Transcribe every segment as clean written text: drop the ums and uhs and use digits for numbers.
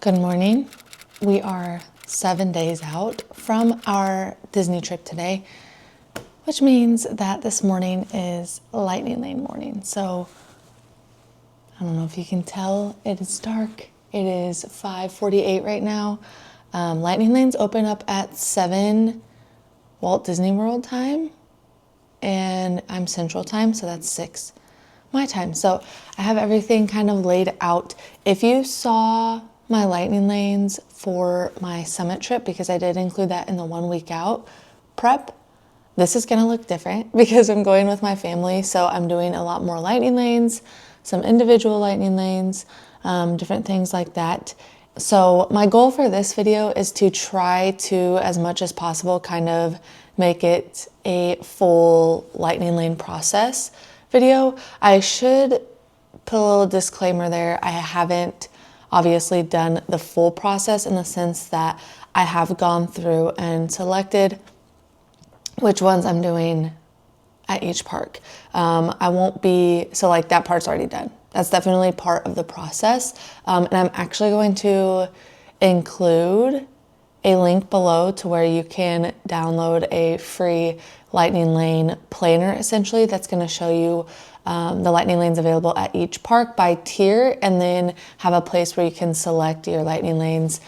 Good morning. We are 7 days out from our Disney trip today, which means that this morning is Lightning Lane morning. So I don't know if you can tell, it is dark. It is 5:48 right now. Lightning Lanes open up at 7 Walt Disney World time, and I'm Central time, so that's 6 my time. So I have everything kind of laid out. If you saw my Lightning Lanes for my summit trip, because I did include that in the 1 week out prep, this is gonna look different because I'm going with my family. So I'm doing a lot more Lightning Lanes, some individual Lightning Lanes, different things like that. So my goal for this video is to try to, as much as possible, kind of make it a full Lightning Lane process video. I should put a little disclaimer there. I haven't obviously done the full process in the sense that I have gone through and selected which ones I'm doing at each park. I won't be, so like that part's already done. That's definitely part of the process. And I'm actually going to include a link below to where you can download a free Lightning Lane planner, essentially, that's going to show you the Lightning Lanes available at each park by tier, and then have a place where you can select your Lightning Lanes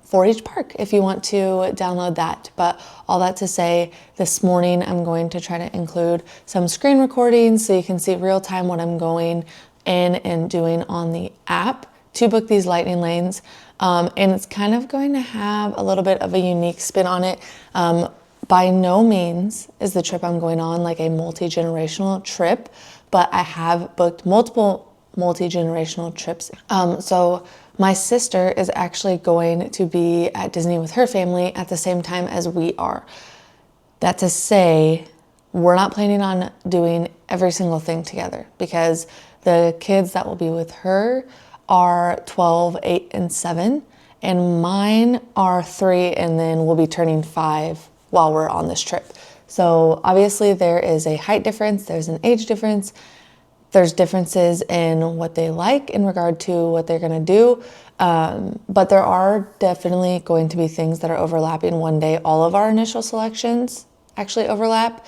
for each park if you want to download that. But all that to say, this morning I'm going to try to include some screen recordings so you can see real time what I'm going in and doing on the app to book these Lightning Lanes. And it's kind of going to have a little bit of a unique spin on it. By no means is the trip I'm going on like a multi-generational trip, but I have booked multiple multi-generational trips. So my sister is actually going to be at Disney with her family at the same time as we are. That to say, we're not planning on doing every single thing together because the kids that will be with her are 12, 8, and 7, and mine are 3, and then we'll be turning 5 while we're on this trip. So obviously there is a height difference, there's an age difference, there's differences in what they like in regard to what they're gonna do, but there are definitely going to be things that are overlapping. One day all of our initial selections actually overlap.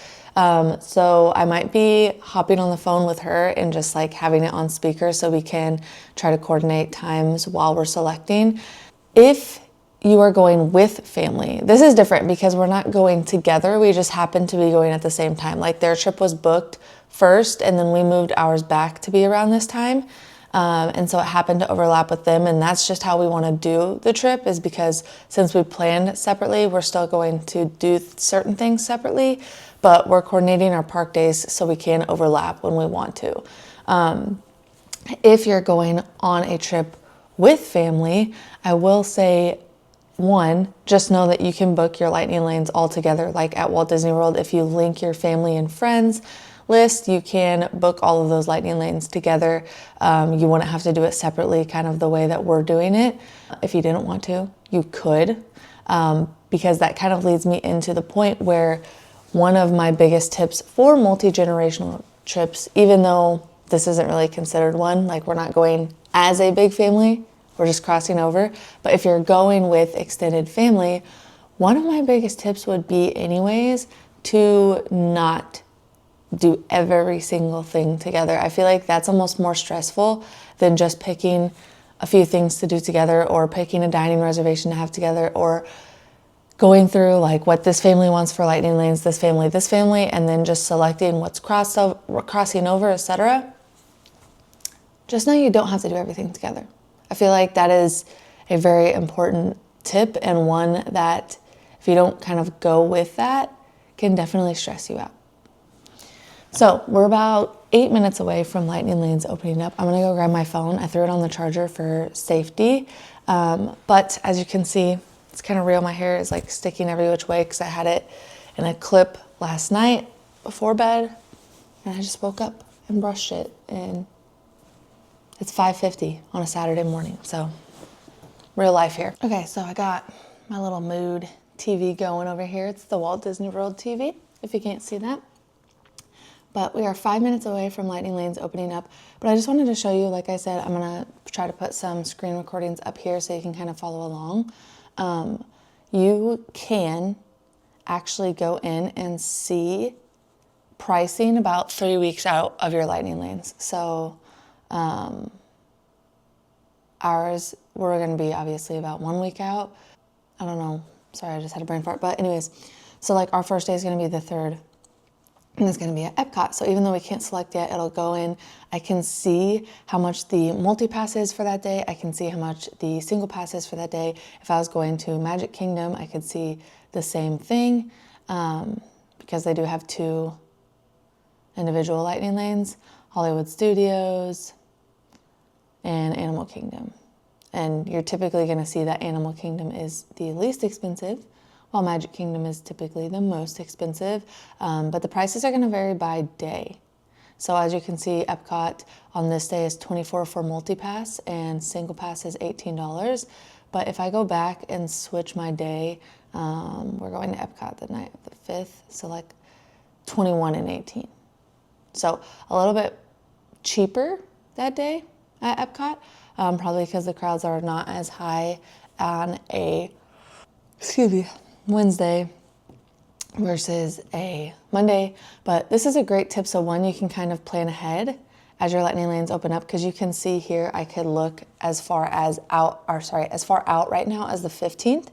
So I might be hopping on the phone with her and just like having it on speaker so we can try to coordinate times while we're selecting. If you are going with family, this is different because we're not going together. We just happen to be going at the same time. Like their trip was booked first and then we moved ours back to be around this time. And so it happened to overlap with them, and that's just how we want to do the trip, is because since we planned separately, we're still going to do certain things separately, but we're coordinating our park days so we can overlap when we want to. If you're going on a trip with family, I will say, one, just know that you can book your Lightning Lanes all together, like at Walt Disney World. If you link your family and friends list, you can book all of those Lightning Lanes together. You wouldn't have to do it separately, kind of the way that we're doing it. If you didn't want to, you could, because that kind of leads me into the point where one of my biggest tips for multi-generational trips, even though this isn't really considered one, like we're not going as a big family, we're just crossing over. But if you're going with extended family, one of my biggest tips would be anyways to not do every single thing together. I feel like that's almost more stressful than just picking a few things to do together, or picking a dining reservation to have together, or going through like what this family wants for Lightning Lanes, this family, and then just selecting what's crossing over, etc. Just know you don't have to do everything together. I feel like that is a very important tip, and one that if you don't kind of go with that can definitely stress you out. So we're about 8 minutes away from Lightning Lanes opening up. I'm gonna go grab my phone. I threw it on the charger for safety. But as you can see, it's kind of real. My hair is like sticking every which way because I had it in a clip last night before bed, and I just woke up and brushed it, and it's 5:50 on a Saturday morning. So real life here. Okay, so I got my little mood TV going over here. It's the Walt Disney World TV, if you can't see that. But we are 5 minutes away from Lightning Lanes opening up. But I just wanted to show you, like I said, I'm gonna try to put some screen recordings up here so you can kind of follow along. You can actually go in and see pricing about 3 weeks out of your lightning lanes. So ours, we're going to be obviously about 1 week out. I don't know. Sorry, I just had a brain fart. But anyways, so like our first day is going to be the 3rd. And it's going to be at Epcot. So even though we can't select yet, it'll go in. I can see how much the multi-pass is for that day. I can see how much the single pass is for that day. If I was going to Magic Kingdom, I could see the same thing because they do have 2 individual lightning lanes, Hollywood Studios and Animal Kingdom. And you're typically going to see that Animal Kingdom is the least expensive, while Magic Kingdom is typically the most expensive, but the prices are going to vary by day. So as you can see, Epcot on this day is $24 for multi-pass and single pass is $18. But if I go back and switch my day, we're going to Epcot the night of the 5th, so like 21 and 18. So a little bit cheaper that day at Epcot, probably because the crowds are not as high on a, Wednesday versus a Monday. But this is a great tip. So one, you can kind of plan ahead as your lightning lanes open up, because you can see here I could look as far out right now as the 15th.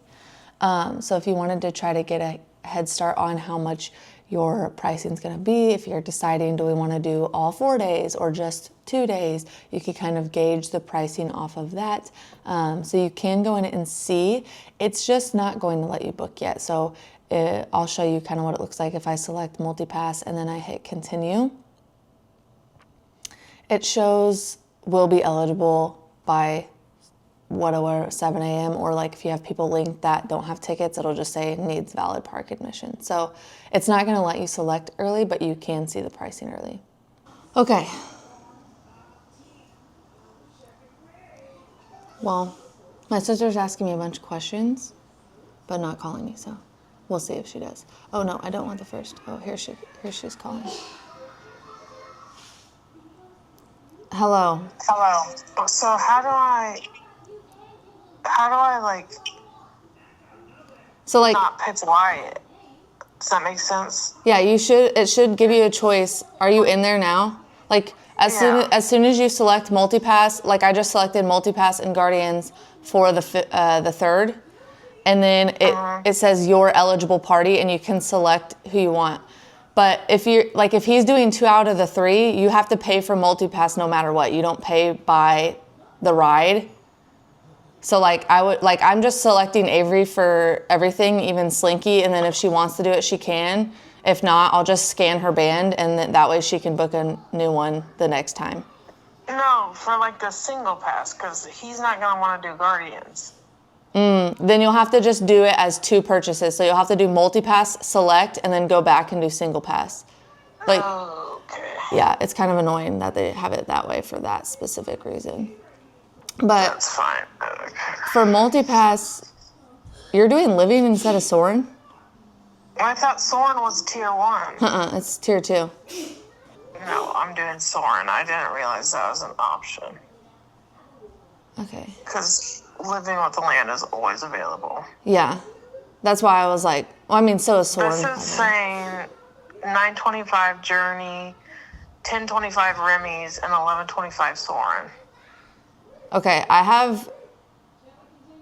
So if you wanted to try to get a head start on how much your pricing is going to be, if you're deciding, do we want to do all 4 days or just 2 days, you can kind of gauge the pricing off of that. So you can go in and see. It's just not going to let you book yet. So I'll show you kind of what it looks like if I select multi-pass and then I hit continue. It shows will be eligible by whatever, 7 a.m. or like if you have people linked that don't have tickets, it'll just say needs valid park admission. So it's not going to let you select early, but you can see the pricing early. Okay. Well, my sister's asking me a bunch of questions, but not calling me, so we'll see if she does. Oh no, I don't want the first. Oh, here she's calling. Hello. Hello. So how do I So not pick Wyatt? Does that make sense? Yeah, it should give you a choice. Are you in there now? Like as soon as you select multipass, like I just selected multipass and Guardians for the 3rd, and then it says your eligible party and you can select who you want. But if he's doing 2 out of the 3, you have to pay for multipass no matter what. You don't pay by the ride. So I'm just selecting Avery for everything, even Slinky, and then if she wants to do it, she can. If not, I'll just scan her band, and then that way she can book a new one the next time. No, for like the single pass, because he's not going to want to do Guardians. Then you'll have to just do it as 2 purchases. So you'll have to do multi-pass, select, and then go back and do single pass. Okay. Yeah, it's kind of annoying that they have it that way for that specific reason. But that's fine. Okay. For multi-pass, you're doing living instead of Soarin'? I thought Soarin' was tier 1. It's tier 2. No, I'm doing Soarin'. I didn't realize that was an option. Okay. Because Living with the Land is always available. Yeah. That's why I was like, well, I mean, so is Soarin'. This is saying $9.25 Journey, $10.25 Remy's, and $11.25 Soarin'. Okay, I have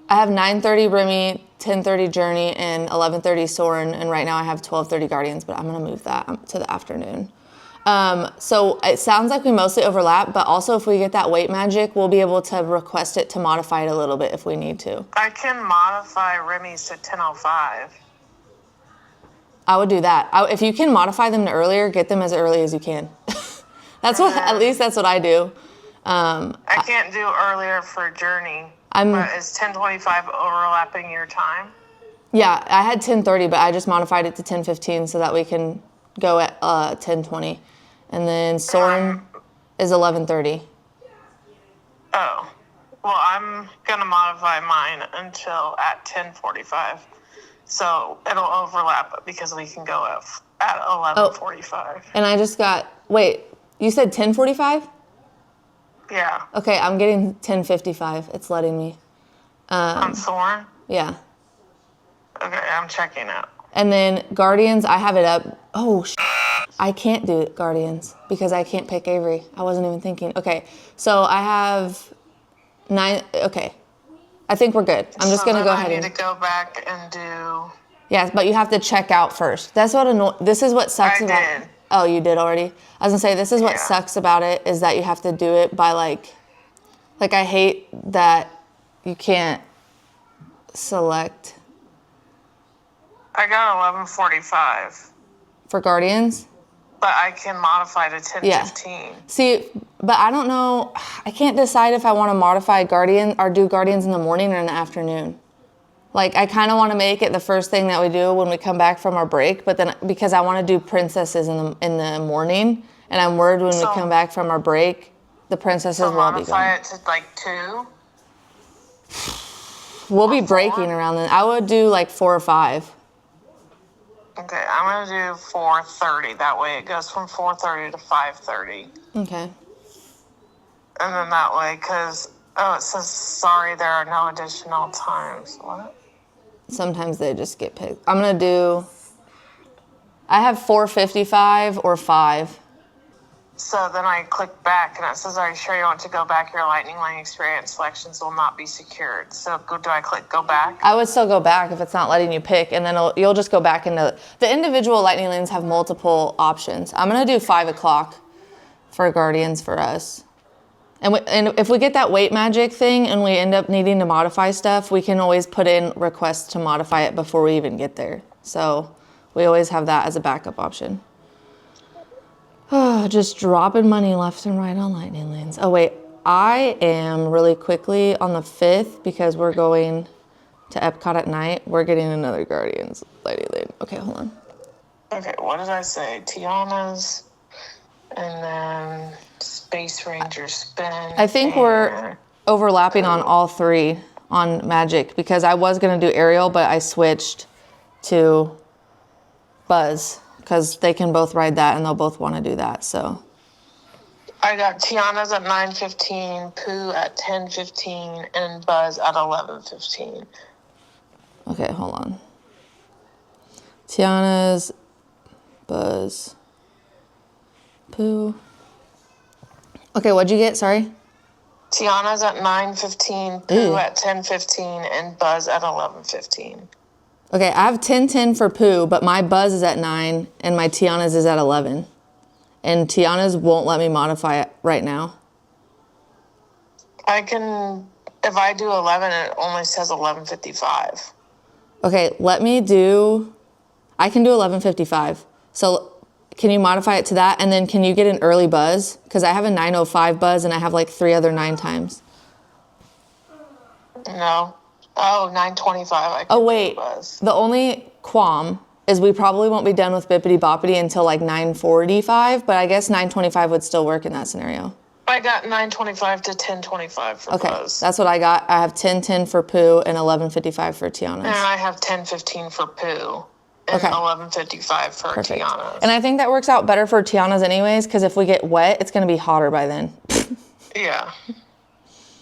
$9.30 Remy, $10.30 Journey, and $11.30 Soarin', and right now I have $12.30 Guardians, but I'm gonna move that to the afternoon. So it sounds like we mostly overlap, but also if we get that weight magic, we'll be able to request it to modify it a little bit if we need to. I can modify Remy's to 10:05. I would do that. If you can modify them to earlier, get them as early as you can. At least that's what I do. I can't do earlier for Journey, but is 10:25 overlapping your time? Yeah, I had 10:30, but I just modified it to 10:15 so that we can go at 10:20. And then Soarin' is 11:30. Oh, well, I'm going to modify mine until at 10:45. So it'll overlap because we can go at 11:45. And I just got, wait, you said 10:45? Yeah. Okay, I'm getting 10:55. It's letting me. On Thorn? Yeah. Okay, I'm checking it. And then Guardians, I have it up. Oh, I can't do Guardians because I can't pick Avery. I wasn't even thinking. Okay, so I have 9. Okay, I think we're good. I'm just gonna go ahead I and. need to go back and do. Yes, but you have to check out first. That's what this is what sucks I about. did. Oh, you did already. I was gonna say this is what Yeah. sucks about it is that you have to do it by like I hate that you can't select I got 11:45, for Guardians. but I can modify to 10:15. See, but I don't know. I can't decide if I want to modify Guardian or do Guardians in the morning or in the afternoon. Like, I kind of want to make it the first thing that we do when we come back from our break, but then because I want to do princesses in the morning, and I'm worried when we come back from our break, the princesses So won't be modify going. it to like 2. We'll be or 4? breaking around then. I would do like 4 or 5. Okay, I'm gonna do 4:30. That way it goes from 4:30 to 5:30, Okay. and then that way, because it says sorry, there are no additional times. What? Sometimes they just get picked. I'm gonna do. I have 4:55 or 5. So then I click back, and it says, "Are you sure you want to go back? Your Lightning Lane experience selections will not be secured." So do I click go back? I would still go back if it's not letting you pick, and then you'll just go back into the individual lightning lanes have multiple options. I'm gonna do 5 o'clock for Guardians for us, and if we get that weight magic thing and we end up needing to modify stuff, we can always put in requests to modify it before we even get there. So we always have that as a backup option. Just dropping money left and right on lightning lanes. Oh wait, I am really quickly on the 5th because we're going to Epcot at night. We're getting another Guardians lightning lane. Okay, hold on. Okay, what did I say? Tiana's, and then Space Ranger Spin. I think we're overlapping on all 3 on Magic because I was gonna do Ariel, but I switched to Buzz because they can both ride that and they'll both want to do that. So I got Tiana's at 9:15, Pooh at 10:15, and Buzz at 11:15. okay, hold on. Tiana's, Buzz, Pooh. Okay, what'd you get? Sorry. Tiana's at 9:15, Pooh at 10:15, and Buzz at 11:15. Okay, I have 10:10 for Pooh, but my Buzz is at 9 and my Tiana's is at 11. And Tiana's won't let me modify it right now. I can, if I do 11, it only says 11:55. Okay, I can do 11:55. So can you modify it to that? And then can you get an early Buzz? Because I have a 9:05 Buzz and I have like 3 other 9 times. No. Oh, 9:25. I can Oh, wait. do Buzz. The only qualm is we probably won't be done with Bippity Boppity until like 9:45, but I guess 9:25 would still work in that scenario. I got 9:25 to 10:25 for Okay, Buzz. that's what I got. I have 10:10 for Pooh and 11:55 for Tiana's. And I have 10:15 for Pooh and Okay. 11:55 for Perfect. Tiana's. And I think that works out better for Tiana's anyways, because if we get wet, it's going to be hotter by then. Yeah.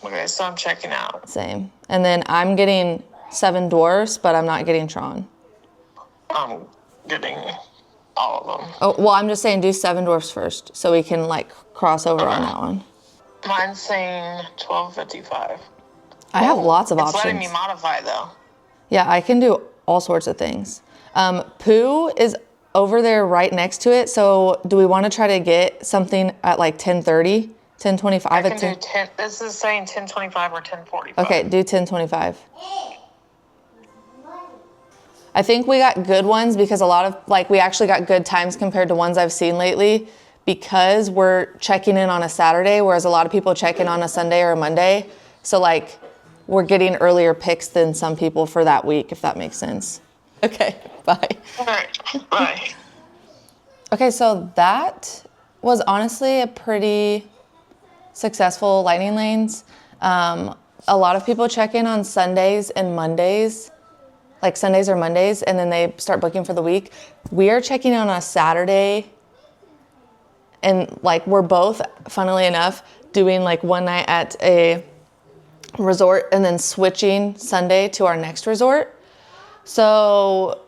Okay, so I'm checking out. Same. And then I'm getting 7 dwarfs, but I'm not getting Tron. I'm getting all of them. Oh, well, I'm just saying do 7 dwarfs first so we can like cross over on that one. Mine's saying 12:55. I have lots of It's options. letting me modify though. Yeah, I can do all sorts of things. Pooh is over there right next to it. So do we want to try to get something at like 10:30, 10:25? I can do 10. This is saying 10:25 or 10:45. Okay, do 10:25. I think we got good ones because a lot of, like, we actually got good times compared to ones I've seen lately because we're checking in on a Saturday, whereas a lot of people check in on a Sunday or a Monday. So, like, we're getting earlier picks than some people for that week, if that makes sense. Okay, bye. All right, bye. Okay, so that was honestly a pretty successful lightning lanes. A lot of people check in on Sundays and Mondays, like Sundays or Mondays, and then they start booking for the week. We are checking in on a Saturday, and like we're both, funnily enough, doing like one night at a resort and then switching Sunday to our next resort. So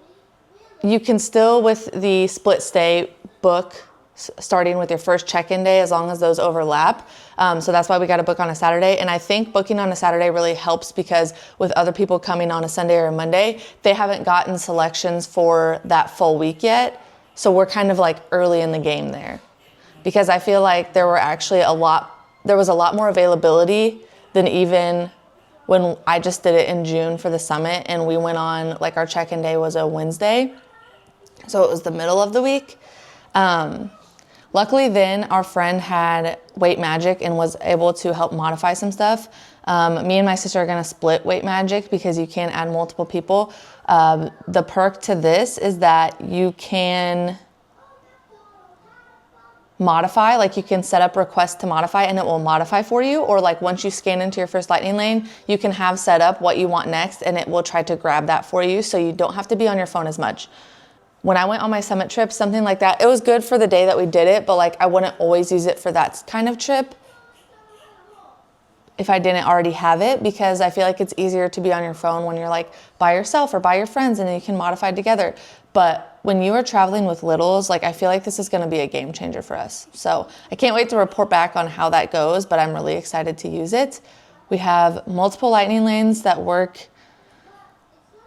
you can still, with the split stay, book starting with your first check-in day as long as those overlap. So that's why we got to book on a Saturday. And I think booking on a Saturday really helps because with other people coming on a Sunday or a Monday, they haven't gotten selections for that full week yet. So we're kind of like early in the game there, because I feel like there was a lot more availability than even when I just did it in June for the summit, and we went on, like, our check-in day was a Wednesday. So it was the middle of the week. Luckily then our friend had Weight Magic and was able to help modify some stuff. Me and my sister are gonna split Weight Magic because you can add multiple people. The perk to this is that you can modify, like you can set up requests to modify and it will modify for you. Or like once you scan into your first lightning lane, you can have set up what you want next and it will try to grab that for you, so you don't have to be on your phone as much. When I went on my summit trip, something like that, it was good for the day that we did it, but like I wouldn't always use it for that kind of trip if I didn't already have it, because I feel like it's easier to be on your phone when you're like by yourself or by your friends and then you can modify together. But when you are traveling with littles, like I feel like this is going to be a game changer for us. So I can't wait to report back on how that goes, but I'm really excited to use it. We have multiple lightning lanes that work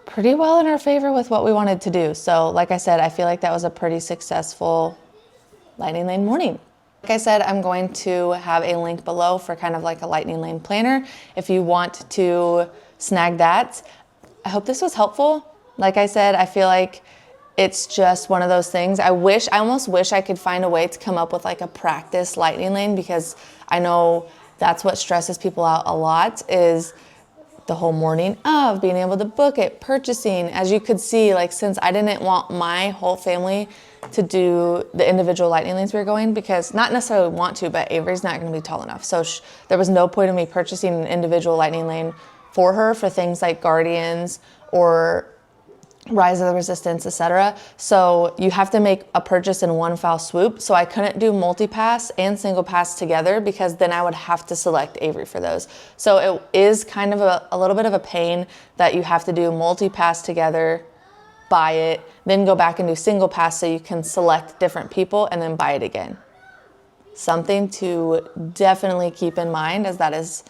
pretty well in our favor with what we wanted to do. So like I said, I feel like that was a pretty successful lightning lane morning. Like I said, I'm going to have a link below for kind of like a lightning lane planner if you want to snag that. I hope this was helpful. Like I said, I feel like it's just one of those things. I almost wish I could find a way to come up with like a practice lightning lane, because I know that's what stresses people out a lot, is the whole morning of being able to book it, purchasing. As you could see, like, since I didn't want my whole family to do the individual lightning lanes we were going, because not necessarily want to, but Avery's not going to be tall enough. So there was no point in me purchasing an individual lightning lane for her for things like Guardians or Rise of the Resistance, etc. So you have to make a purchase in one foul swoop. So I couldn't do multi-pass and single pass together, because then I would have to select Avery for those. So it is kind of a little bit of a pain that you have to do multi-pass together, buy it, then go back and do single pass so you can select different people and then buy it again. Something to definitely keep in mind, as that is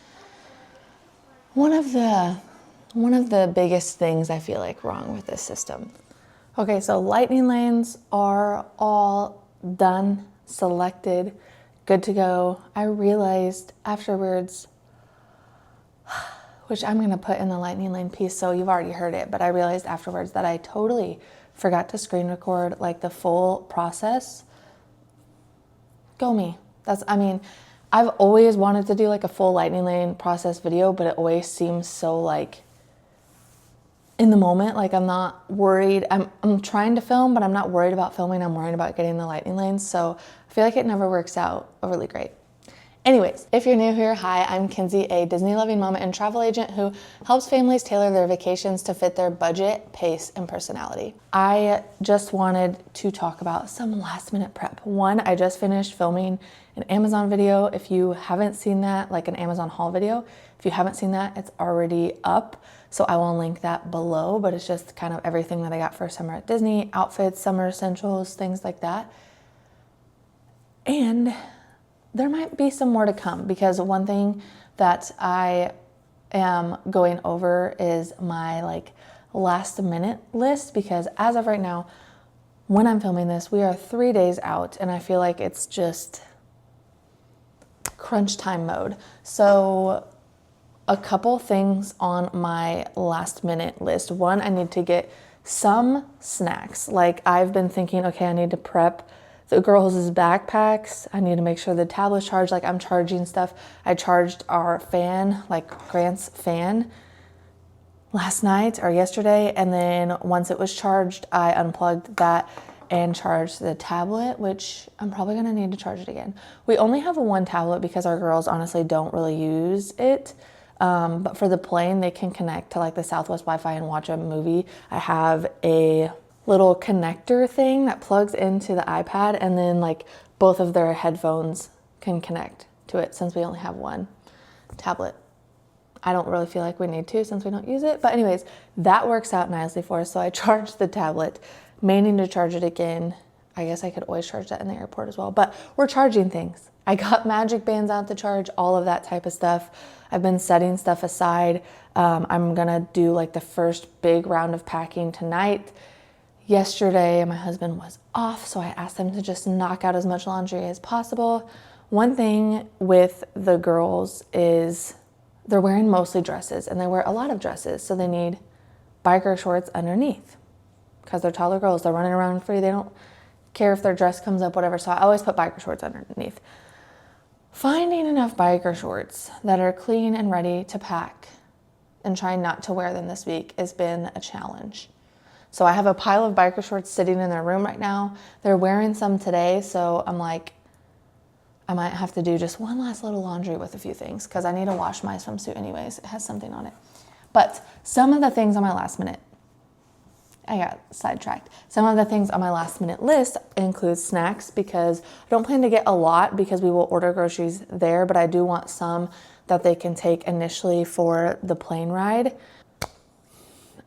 one of the biggest things I feel like wrong with this system. Okay, so lightning lanes are all done, selected, good to go. I realized afterwards, which I'm gonna put in the lightning lane piece, so you've already heard it, but I realized afterwards that I totally forgot to screen record like the full process. Go me. I've always wanted to do like a full lightning lane process video, but it always seems so like in the moment, like I'm not worried. I'm trying to film, but I'm not worried about filming. I'm worried about getting the lightning lanes. So I feel like it never works out overly great. Anyways, if you're new here, hi, I'm Kinsey, a Disney loving mama and travel agent who helps families tailor their vacations to fit their budget, pace, and personality. I just wanted to talk about some last minute prep. One, I just finished filming an Amazon video. If you haven't seen that, like an Amazon haul video, if you haven't seen that, it's already up. So I will link that below, but it's just kind of everything that I got for summer at Disney, outfits, summer essentials, things like that. And there might be some more to come, because one thing that I am going over is my like last minute list, because as of right now, when I'm filming this, we are 3 days out and I feel like it's just crunch time mode. So a couple things on my last minute list. One, I need to get some snacks. Like I've been thinking, okay, I need to prep the girls' backpacks. I need to make sure the tablet's charged. Like I'm charging stuff. I charged our fan, like Grant's fan, last night or yesterday. And then once it was charged, I unplugged that and charged the tablet, which I'm probably gonna need to charge it again. We only have one tablet because our girls honestly don't really use it. But for the plane, they can connect to like the Southwest Wi-Fi and watch a movie. I have a little connector thing that plugs into the iPad, and then like both of their headphones can connect to it since we only have one tablet. I don't really feel like we need to since we don't use it. But anyways, that works out nicely for us. So I charged the tablet, may need to charge it again. I guess I could always charge that in the airport as well. But we're charging things. I got magic bands out to charge, all of that type of stuff. I've been setting stuff aside. I'm going to do like the first big round of packing tonight. Yesterday, my husband was off, so I asked him to just knock out as much laundry as possible. One thing with the girls is they're wearing mostly dresses, and they wear a lot of dresses, so they need biker shorts underneath because they're taller girls. They're running around free. They don't care if their dress comes up, whatever, so I always put biker shorts underneath. Finding enough biker shorts that are clean and ready to pack and trying not to wear them this week has been a challenge. So I have a pile of biker shorts sitting in their room right now. They're wearing some today, so I'm like, I might have to do just one last little laundry with a few things because I need to wash my swimsuit anyways. It has something on it. But some of the things on my last minute, I got sidetracked. Some of the things on my last minute list include snacks because I don't plan to get a lot because we will order groceries there, but I do want some that they can take initially for the plane ride.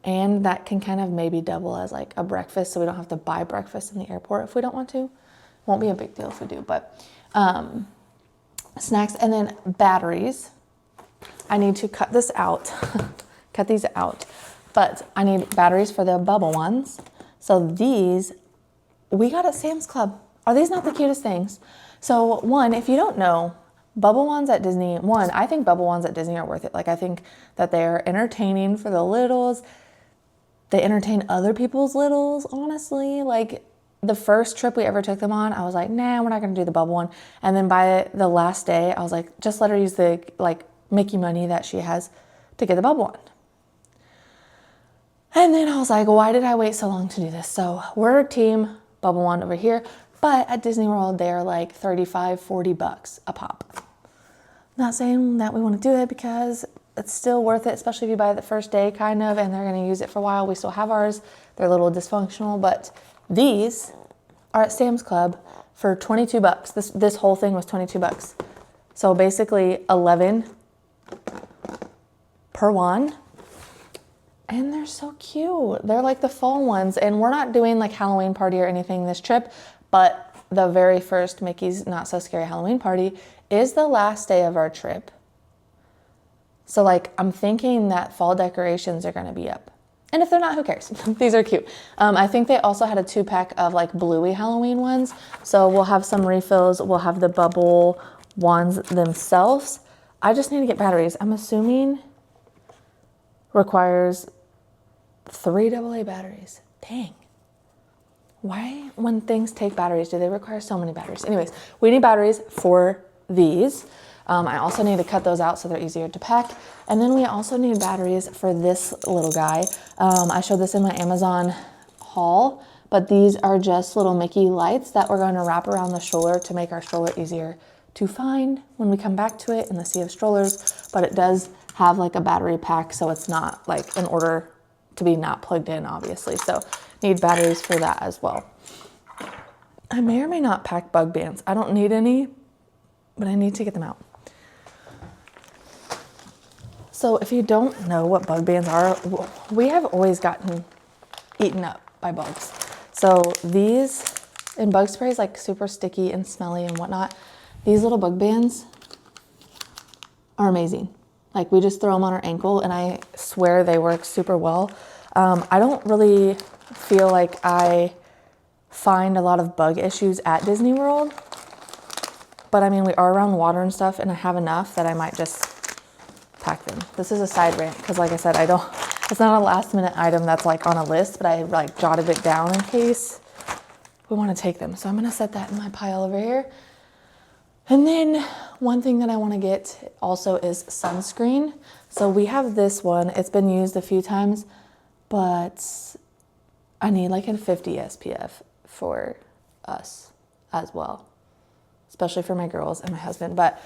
And that can kind of maybe double as like a breakfast so we don't have to buy breakfast in the airport if we don't want to. Won't be a big deal if we do, but snacks and then batteries. I need to cut this out, cut these out, but I need batteries for the bubble ones. So these, we got at Sam's Club. Are these not the cutest things? So one, if you don't know, bubble wands at Disney, I think bubble wands at Disney are worth it. Like I think that they're entertaining for the littles. They entertain other people's littles, honestly. Like the first trip we ever took them on, I was like, nah, we're not gonna do the bubble one. And then by the last day, I was like, just let her use the like Mickey money that she has to get the bubble one. And then I was like, why did I wait so long to do this? So we're team bubble wand over here, but at Disney World, they're like 35, 40 bucks a pop. Not saying that we want to do it because it's still worth it, especially if you buy it the first day kind of, and they're going to use it for a while. We still have ours. They're a little dysfunctional, but these are at Sam's Club for 22 bucks. This whole thing was 22 bucks. So basically 11 per one. And they're so cute. They're like the fall ones. And we're not doing like Halloween party or anything this trip, but the very first Mickey's Not So Scary Halloween party is the last day of our trip. So like, I'm thinking that fall decorations are going to be up. And if they're not, who cares? These are cute. I think they also had a 2-pack of like bluey Halloween ones. So we'll have some refills. We'll have the bubble wands themselves. I just need to get batteries. I'm assuming requires 3 AA batteries. Dang. Why, when things take batteries, do they require so many batteries? Anyways, we need batteries for these. I also need to cut those out so they're easier to pack. And then we also need batteries for this little guy. I showed this in my Amazon haul, but these are just little Mickey lights that we're going to wrap around the stroller to make our stroller easier to find when we come back to it in the sea of strollers. But it does have like a battery pack, so it's not like in order to be not plugged in, obviously. So need batteries for that as well. I may or may not pack bug bands. I don't need any, but I need to get them out. So if you don't know what bug bands are, we have always gotten eaten up by bugs. So these, and bug spray is like super sticky and smelly and whatnot. These little bug bands are amazing. Like we just throw them on our ankle and I swear they work super well. I don't really feel like I find a lot of bug issues at Disney World, but I mean, we are around water and stuff and I have enough that I might just pack them. This is a side rant because like I said, it's not a last minute item that's like on a list, but I like jotted it down in case we want to take them. So I'm going to set that in my pile over here. And then one thing that I want to get also is sunscreen. So we have this one. It's been used a few times, but I need like a 50 SPF for us as well, especially for my girls and my husband. But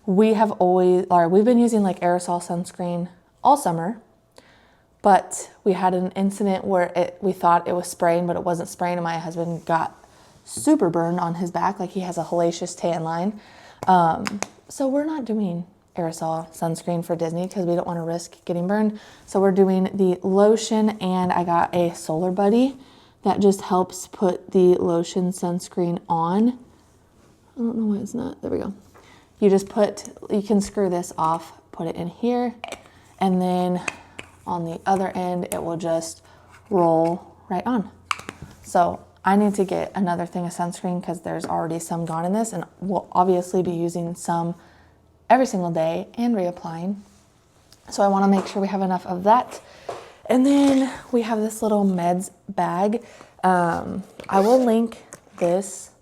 we've been using like aerosol sunscreen all summer, but we had an incident where we thought it was spraying, but it wasn't spraying, and my husband got super burned on his back. Like he has a hellacious tan line. So we're not doing aerosol sunscreen for Disney because we don't want to risk getting burned. So we're doing the lotion, and I got a Solar Buddy that just helps put the lotion sunscreen on. I don't know why it's not. There we go. You can screw this off, put it in here, and then on the other end, it will just roll right on. So I need to get another thing of sunscreen because there's already some gone in this, and we'll obviously be using some every single day and reapplying. So I want to make sure we have enough of that. And then we have this little meds bag. I will link this,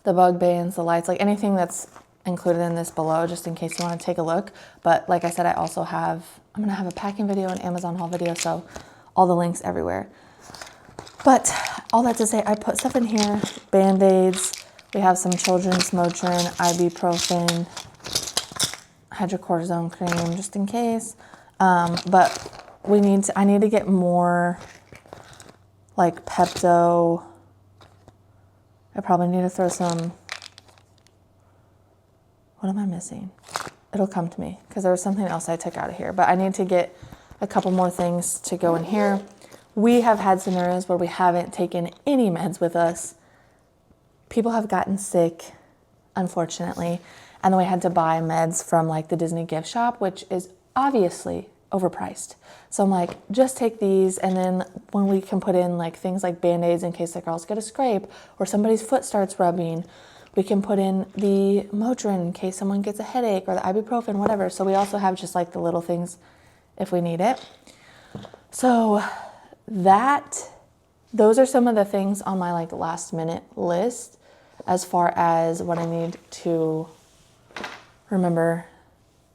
the bug bands, the lights, like anything that's included in this below, just in case you want to take a look. But like I said, I'm going to have a packing video and Amazon haul video, so all the links everywhere. But all that to say, I put stuff in here, Band-Aids. We have some children's Motrin, ibuprofen, hydrocortisone cream, just in case. But I need to get more like Pepto. I probably need to throw some, what am I missing? It'll come to me because there was something else I took out of here, but I need to get a couple more things to go in here. We have had scenarios where we haven't taken any meds with us. People have gotten sick, unfortunately, and then we had to buy meds from like the Disney gift shop, which is obviously overpriced. So I'm like, just take these, and then when we can put in like things like Band-Aids in case the girls get a scrape or somebody's foot starts rubbing, we can put in the Motrin in case someone gets a headache, or the ibuprofen, whatever. So we also have just like the little things if we need it. So those are some of the things on my like last minute list as far as what I need to remember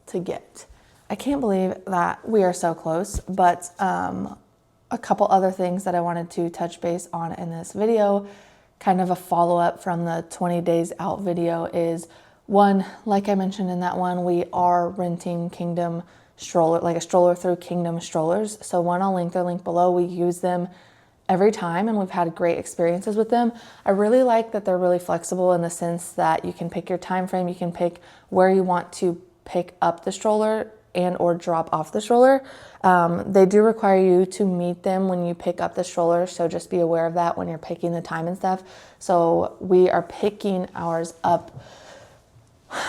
to get. I can't believe that we are so close, but a couple other things that I wanted to touch base on in this video, kind of a follow-up from the 20 days out video, is one, like I mentioned in that one, we are renting Kingdom stroller, like a stroller through Kingdom Strollers. So one, I'll link their link below. We use them every time and we've had great experiences with them. I really like that they're really flexible in the sense that you can pick your time frame, you can pick where you want to pick up the stroller and or drop off the stroller. They do require you to meet them when you pick up the stroller, so just be aware of that when you're picking the time and stuff. So we are picking ours up.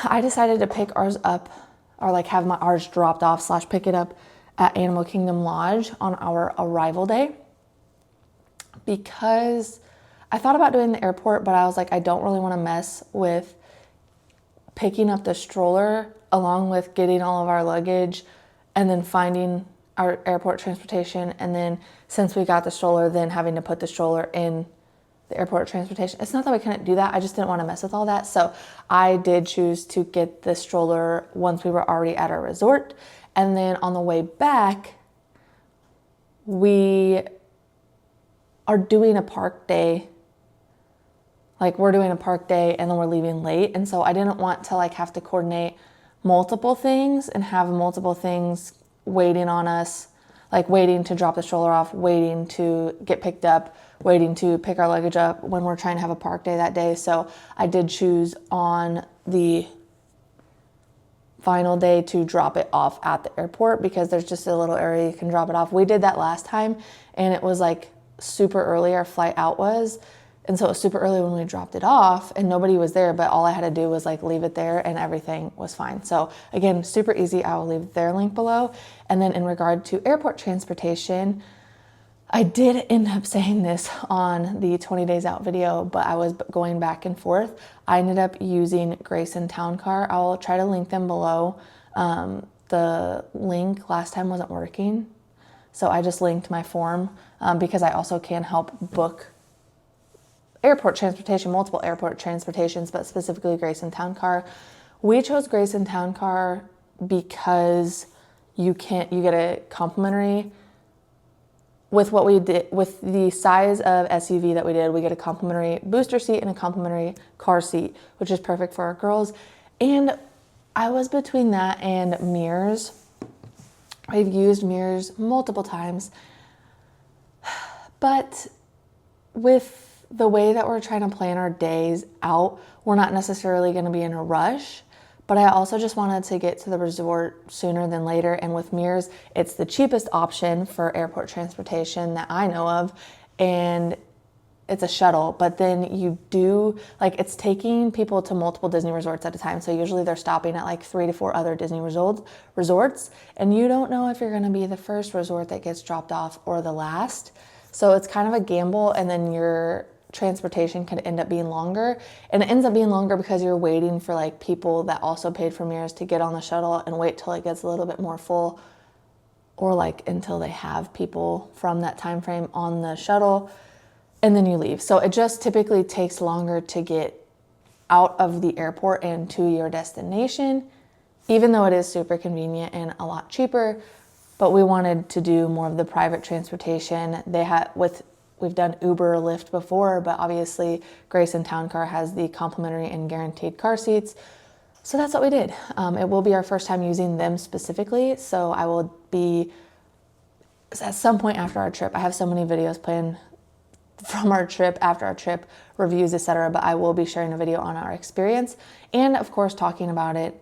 I decided to pick ours up, or like have ours dropped off / pick it up at Animal Kingdom Lodge on our arrival day, because I thought about doing the airport, but I was like, I don't really want to mess with picking up the stroller along with getting all of our luggage and then finding our airport transportation. And then since we got the stroller, then having to put the stroller in the airport transportation. It's not that we couldn't do that. I just didn't want to mess with all that. So I did choose to get the stroller once we were already at our resort. And then on the way back, we are doing a park day. Like we're doing a park day and then we're leaving late. And so I didn't want to like have to coordinate multiple things and have multiple things waiting on us, like waiting to drop the stroller off, waiting to get picked up, waiting to pick our luggage up when we're trying to have a park day that day. So I did choose on the final day to drop it off at the airport because there's just a little area you can drop it off. We did that last time and it was like super early, our flight out was. And so it was super early when we dropped it off and nobody was there, but all I had to do was like leave it there and everything was fine. So again, super easy. I will leave their link below. And then in regard to airport transportation, I did end up saying this on the 20 days out video, but I was going back and forth. I ended up using Grayson Town Car. I'll try to link them below. The link last time wasn't working. So I just linked my form because I also can help book airport transportation, multiple airport transportations, but specifically Grayson Town Car. We chose Grayson Town Car because you get a complimentary with what we did with the size of SUV that we did. We get a complimentary booster seat and a complimentary car seat, which is perfect for our girls. And I was between that and Mears. I've used Mears multiple times, but with the way that we're trying to plan our days out, we're not necessarily going to be in a rush. but I also just wanted to get to the resort sooner than later. And with Mears, it's the cheapest option for airport transportation that I know of. And it's a shuttle, but then you do, like, it's taking people to multiple Disney resorts at a time. So usually they're stopping at like 3 to 4 other Disney resorts, and you don't know if you're gonna be the first resort that gets dropped off or the last. So it's kind of a gamble, and then your transportation could end up being longer. And it ends up being longer because you're waiting for like people that also paid for Mears to get on the shuttle and wait till it gets a little bit more full, or like until they have people from that time frame on the shuttle, and then you leave. So it just typically takes longer to get out of the airport and to your destination, even though it is super convenient and a lot cheaper. But we wanted to do more of the private transportation. We've done Uber or Lyft before, but obviously Grayson Town Car has the complimentary and guaranteed car seats. So that's what we did. It will be our first time using them specifically. So I will be, at some point after our trip, I have so many videos planned from our trip, after our trip, reviews, etc. But I will be sharing a video on our experience, and of course talking about it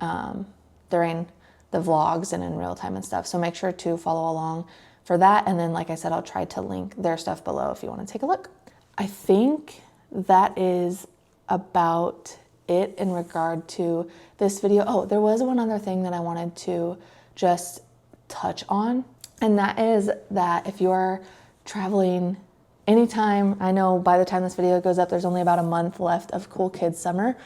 during the vlogs and in real time and stuff. So make sure to follow along for that. And then, like I said, I'll try to link their stuff below if you want to take a look. I think that is about it in regard to this video. Oh, there was one other thing that I wanted to just touch on, and that is that if you are traveling anytime, I know by the time this video goes up, there's only about a month left of Cool Kids Summer,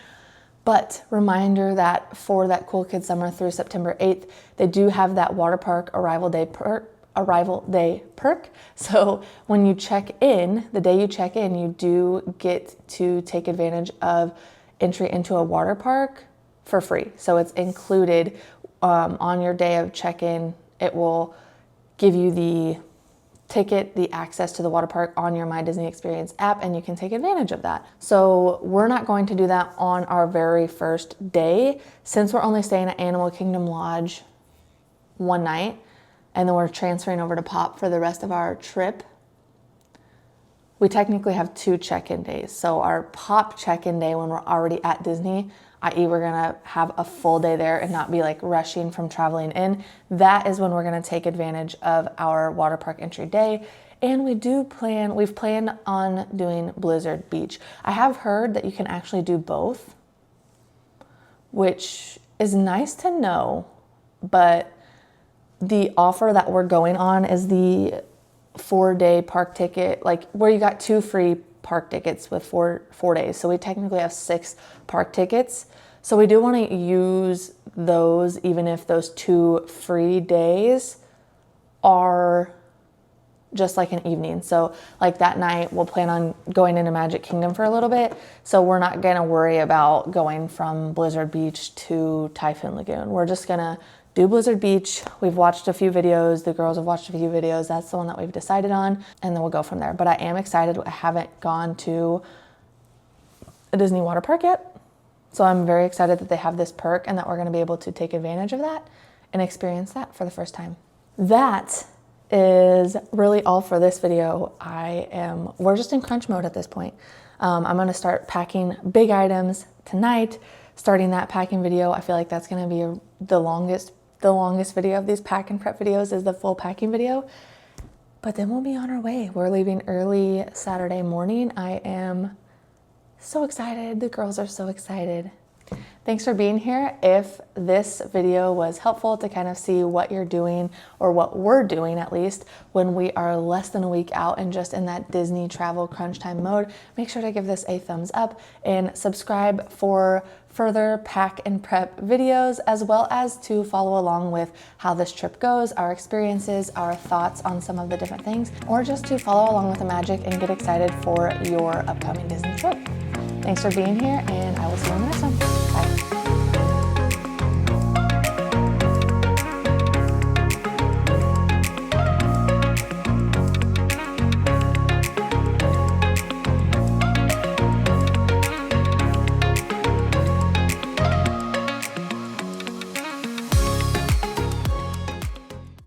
but reminder that for that Cool Kids Summer through September 8th, they do have that water park arrival day perk. So when you check in, the day you check in, you do get to take advantage of entry into a water park for free. So it's included on your day of check-in. It will give you the ticket, the access to the water park on your My Disney Experience app, and you can take advantage of that. So we're not going to do that on our very first day, since we're only staying at Animal Kingdom Lodge one night, and then we're transferring over to Pop for the rest of our trip. We technically have 2 check-in days. So our Pop check-in day, when we're already at Disney, i.e. we're gonna have a full day there and not be like rushing from traveling in, that is when we're gonna take advantage of our water park entry day. And we've planned on doing Blizzard Beach. I have heard that you can actually do both, which is nice to know, but the offer that we're going on is the 4-day park ticket, like where you got 2 free park tickets with four days. So we technically have 6 park tickets. So we do want to use those, even if those 2 free days are just like an evening. So like that night, we'll plan on going into Magic Kingdom for a little bit. So we're not going to worry about going from Blizzard Beach to Typhoon Lagoon. We're just going to do Blizzard Beach. We've watched a few videos. The girls have watched a few videos. That's the one that we've decided on, and then we'll go from there. But I am excited. I haven't gone to a Disney water park yet, so I'm very excited that they have this perk and that we're going to be able to take advantage of that and experience that for the first time. That is really all for this video. We're just in crunch mode at this point. I'm going to start packing big items tonight, starting that packing video. I feel like that's going to be the longest video of these pack and prep videos is the full packing video. But then we'll be on our way. We're leaving early Saturday morning. I am so excited. The girls are so excited. Thanks for being here. If this video was helpful to kind of see what you're doing, or what we're doing at least, when we are less than a week out and just in that Disney travel crunch time mode, make sure to give this a thumbs up and subscribe for further pack and prep videos, as well as to follow along with how this trip goes, our experiences, our thoughts on some of the different things, or just to follow along with the magic and get excited for your upcoming Disney trip. Thanks for being here, and I will see you in the next one. Bye.